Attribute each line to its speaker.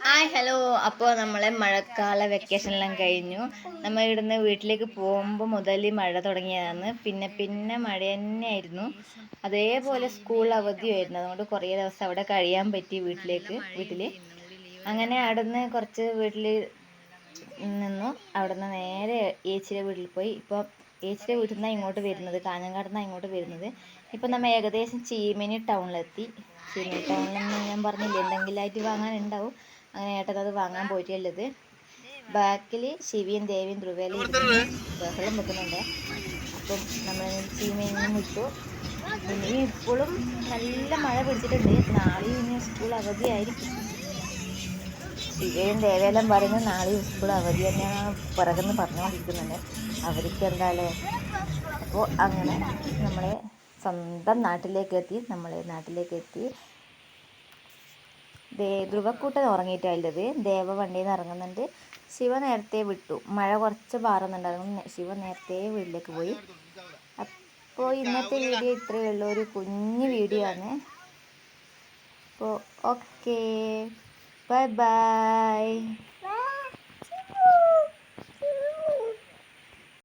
Speaker 1: Hi hello. അപ്പോൾ നമ്മളെ മഴക്കാല വെക്കേഷനെല്ലാം കഴിഞ്ഞു. നമ്മൾ ഇവിടുന്ന് വീട്ടിലേക്ക് പോകുമ്പോൾ മുതൽ മഴ തുടങ്ങിയതാണ്. പിന്നെ മഴ തന്നെയായിരുന്നു. അതേപോലെ സ്കൂൾ അവധിയായിരുന്നു. അതുകൊണ്ട് കുറേ ദിവസം അവിടെ കഴിയാൻ പറ്റി വീട്ടിൽ. അങ്ങനെ അവിടുന്ന് കുറച്ച് വീട്ടിൽ നിന്നു. അവിടുന്ന് നേരെ ഏച്ചിയുടെ വീട്ടിൽ പോയി. ഇപ്പോൾ ഏച്ചിയുടെ വീട്ടിൽ നിന്നാണ് ഇങ്ങോട്ട് വരുന്നത്, കാഞ്ഞങ്ങാട് നിന്നാണ് ഇങ്ങോട്ട് വരുന്നത്. ഇപ്പം നമ്മൾ ഏകദേശം ചീമേനി ടൗണിലെത്തി. ചീമേനി ടൗണിലൊന്നും ഞാൻ പറഞ്ഞില്ല, എന്തെങ്കിലുമായിട്ട് വാങ്ങാനുണ്ടാവും. അങ്ങനെ ഏട്ടനത് വാങ്ങാൻ പോയിട്ടുള്ളത്. ബാക്കിൽ ശിവിയും ദേവിയും ധ്രുവയിലും ബഹളം വെക്കുന്നുണ്ട്. അപ്പം നമ്മൾ ചീമേനിയും വിട്ടു. ഇനി ഇപ്പോഴും നല്ല മഴ പിടിച്ചിട്ടുണ്ട്. നാളെയും ഇനി സ്കൂൾ അവധിയായിരിക്കും. ശിവയും ദേവയെല്ലാം പറയുന്നത് നാളെയും സ്കൂൾ അവധി തന്നെയാണ് പിറകുന്ന് പറഞ്ഞുകൊണ്ടിരിക്കുന്നുണ്ട്. അവർക്ക് എന്തായാലേ. അപ്പോൾ അങ്ങനെ നമ്മളെ സ്വന്തം നാട്ടിലേക്ക് എത്തി. ധ്രുവക്കൂട്ടൻ ഉറങ്ങിയിട്ടാണുള്ളത്. ദേവ വണ്ടിയിൽ നിന്ന് ഇറങ്ങുന്നുണ്ട്. ശിവ നേരത്തെ വിട്ടു. മഴ കുറച്ച് പാറുന്നുണ്ടായിരുന്നു. ശിവ നേരത്തെ വീട്ടിലേക്ക് പോയി. അപ്പോൾ ഇന്നത്തെ വീഡിയോ ഇത്രയേ ഉള്ളൂ, ഒരു കുഞ്ഞു വീഡിയോ ആണ്. അപ്പോൾ ഓക്കേ, ബൈ ബൈ.